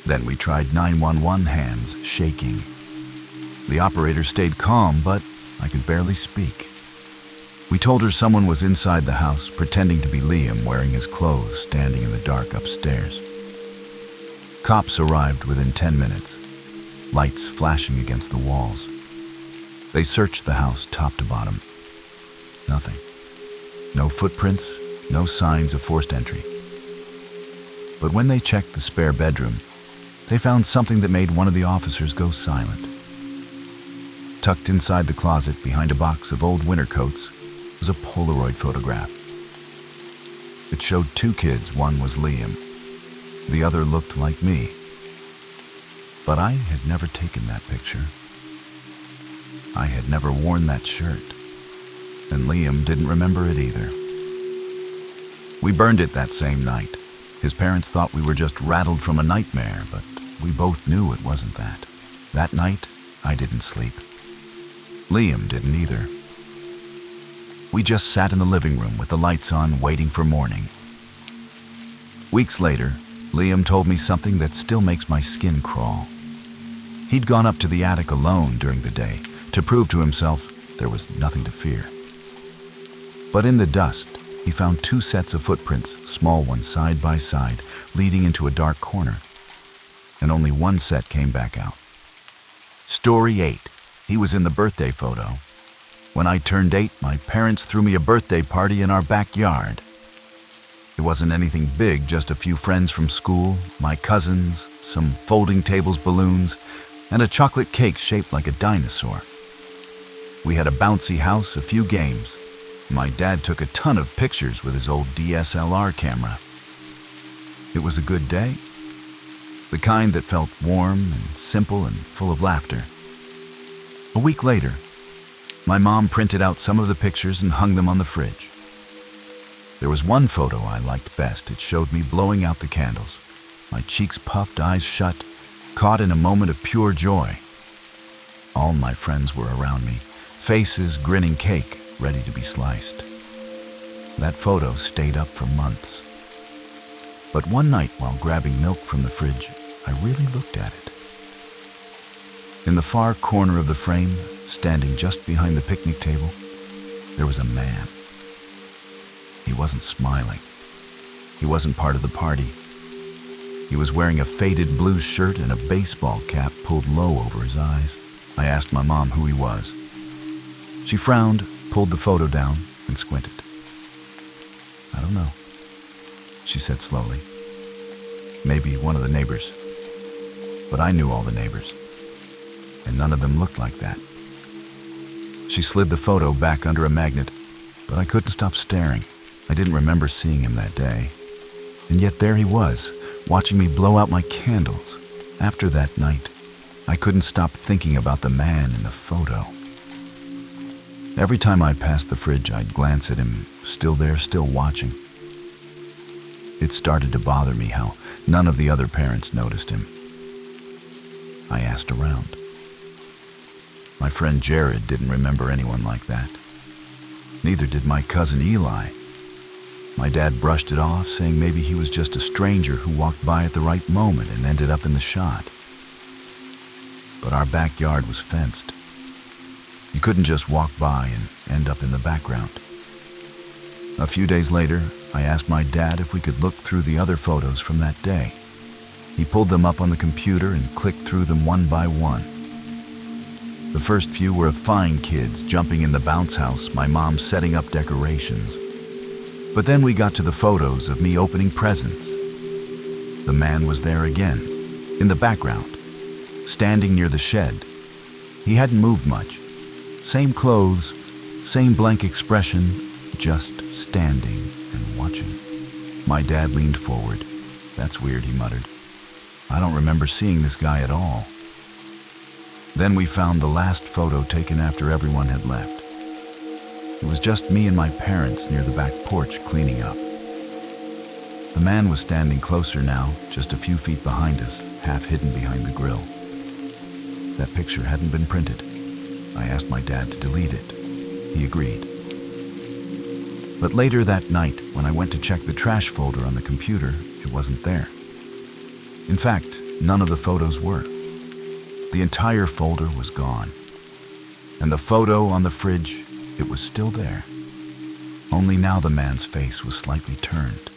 Speaker 1: Then we tried 911, hands shaking. The operator stayed calm, but I could barely speak. We told her someone was inside the house, pretending to be Liam, wearing his clothes, standing in the dark upstairs. Cops arrived within 10 minutes, lights flashing against the walls. They searched the house top to bottom. Nothing. No footprints, no signs of forced entry. But when they checked the spare bedroom, they found something that made one of the officers go silent. Tucked inside the closet behind a box of old winter coats was a Polaroid photograph. It showed two kids. One was Liam. The other looked like me. But I had never taken that picture. I had never worn that shirt, and Liam didn't remember it either. We burned it that same night. His parents thought we were just rattled from a nightmare, but we both knew it wasn't that. That night, I didn't sleep. Liam didn't either. We just sat in the living room with the lights on, waiting for morning. Weeks later, Liam told me something that still makes my skin crawl. He'd gone up to the attic alone during the day to prove to himself there was nothing to fear. But in the dust, he found 2 sets of footprints, small ones side by side, leading into a dark corner. And only one set came back out. Story 8. He was in the birthday photo. When I turned 8, my parents threw me a birthday party in our backyard. It wasn't anything big, just a few friends from school, my cousins, some folding tables, balloons, and a chocolate cake shaped like a dinosaur. We had a bouncy house, a few games. My dad took a ton of pictures with his old DSLR camera. It was a good day. The kind that felt warm and simple and full of laughter. A week later, my mom printed out some of the pictures and hung them on the fridge. There was one photo I liked best. It showed me blowing out the candles, my cheeks puffed, eyes shut, caught in a moment of pure joy. All my friends were around me, faces grinning cake, ready to be sliced. That photo stayed up for months. But one night while grabbing milk from the fridge, I really looked at it. In the far corner of the frame, standing just behind the picnic table, there was a man. He wasn't smiling. He wasn't part of the party. He was wearing a faded blue shirt and a baseball cap pulled low over his eyes. I asked my mom who he was. She frowned, pulled the photo down, and squinted. "I don't know," she said slowly. "Maybe one of the neighbors." But I knew all the neighbors, and none of them looked like that. She slid the photo back under a magnet, but I couldn't stop staring. I didn't remember seeing him that day. And yet there he was, watching me blow out my candles. After that night, I couldn't stop thinking about the man in the photo. Every time I passed the fridge, I'd glance at him, still there, still watching. It started to bother me how none of the other parents noticed him. I asked around. My friend Jared didn't remember anyone like that. Neither did my cousin Eli. My dad brushed it off, saying maybe he was just a stranger who walked by at the right moment and ended up in the shot. But our backyard was fenced. You couldn't just walk by and end up in the background. A few days later, I asked my dad if we could look through the other photos from that day. He pulled them up on the computer and clicked through them one by one. The first few were of fine kids jumping in the bounce house, my mom setting up decorations. But then we got to the photos of me opening presents. The man was there again, in the background, standing near the shed. He hadn't moved much. Same clothes, same blank expression, just standing and watching. My dad leaned forward. "That's weird," he muttered. "I don't remember seeing this guy at all." Then we found the last photo taken after everyone had left. It was just me and my parents near the back porch cleaning up. The man was standing closer now, just a few feet behind us, half hidden behind the grill. That picture hadn't been printed. I asked my dad to delete it. He agreed. But later that night, when I went to check the trash folder on the computer, it wasn't there. In fact, none of the photos were. The entire folder was gone. And the photo on the fridge, it was still there. Only now the man's face was slightly turned,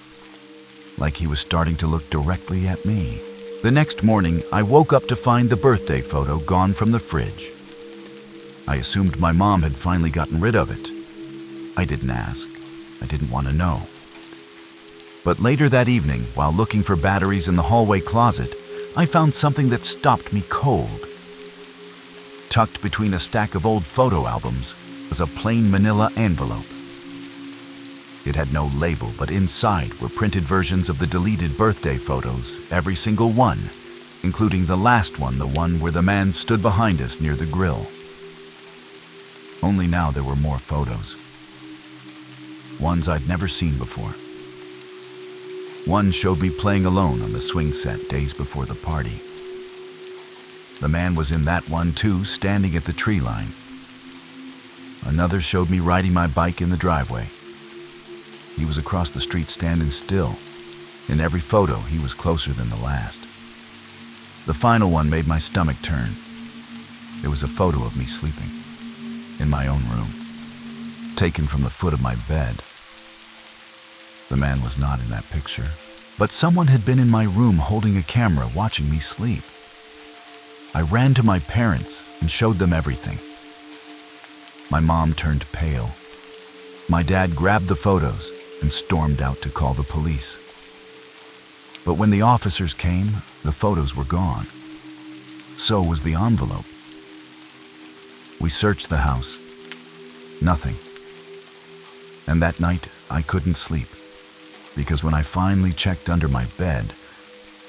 Speaker 1: like he was starting to look directly at me. The next morning, I woke up to find the birthday photo gone from the fridge. I assumed my mom had finally gotten rid of it. I didn't ask. I didn't want to know. But later that evening, while looking for batteries in the hallway closet, I found something that stopped me cold. Tucked between a stack of old photo albums was a plain manila envelope. It had no label, but inside were printed versions of the deleted birthday photos, every single one, including the last one, the one where the man stood behind us near the grill. Only now there were more photos. Ones I'd never seen before. One showed me playing alone on the swing set days before the party. The man was in that one too, standing at the tree line. Another showed me riding my bike in the driveway. He was across the street standing still. In every photo, he was closer than the last. The final one made my stomach turn. It was a photo of me sleeping in my own room, taken from the foot of my bed. The man was not in that picture, but someone had been in my room holding a camera watching me sleep. I ran to my parents and showed them everything. My mom turned pale. My dad grabbed the photos and stormed out to call the police. But when the officers came, the photos were gone. So was the envelope. We searched the house. Nothing. And that night, I couldn't sleep, because when I finally checked under my bed,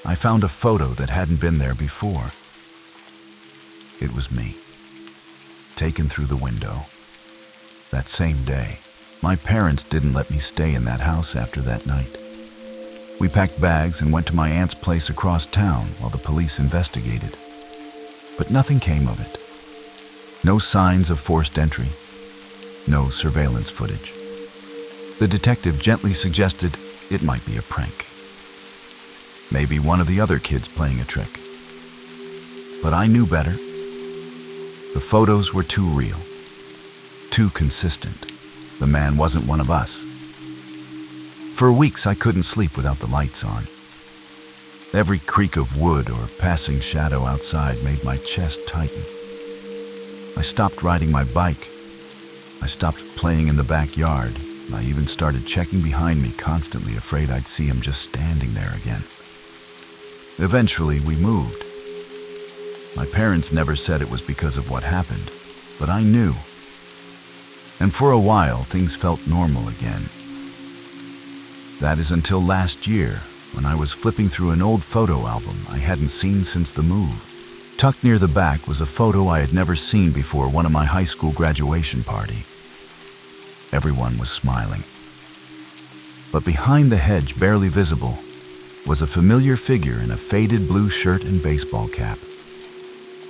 Speaker 1: I found a photo that hadn't been there before. It was me, taken through the window. That same day, my parents didn't let me stay in that house after that night. We packed bags and went to my aunt's place across town while the police investigated. But nothing came of it. No signs of forced entry. No surveillance footage. The detective gently suggested it might be a prank. Maybe one of the other kids playing a trick. But I knew better. The photos were too real, too consistent. The man wasn't one of us. For weeks I couldn't sleep without the lights on. Every creak of wood or passing shadow outside made my chest tighten. I stopped riding my bike. I stopped playing in the backyard. I even started checking behind me, constantly afraid I'd see him just standing there again. Eventually, we moved. My parents never said it was because of what happened, but I knew. And for a while, things felt normal again. That is until last year, when I was flipping through an old photo album I hadn't seen since the move. Tucked near the back was a photo I had never seen before one of my high school graduation party. Everyone was smiling. But behind the hedge, barely visible, was a familiar figure in a faded blue shirt and baseball cap.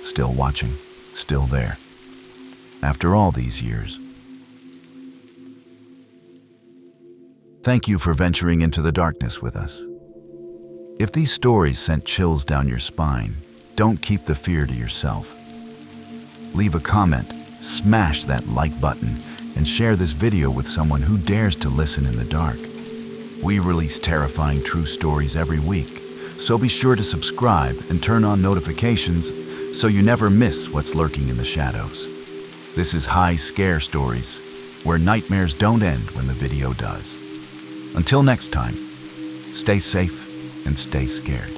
Speaker 1: Still watching, still there. After all these years. Thank you for venturing into the darkness with us. If these stories sent chills down your spine, don't keep the fear to yourself. Leave a comment, smash that like button, and share this video with someone who dares to listen in the dark. We release terrifying true stories every week, so be sure to subscribe and turn on notifications so you never miss what's lurking in the shadows. This is High Scare Stories, where nightmares don't end when the video does. Until next time, stay safe and stay scared.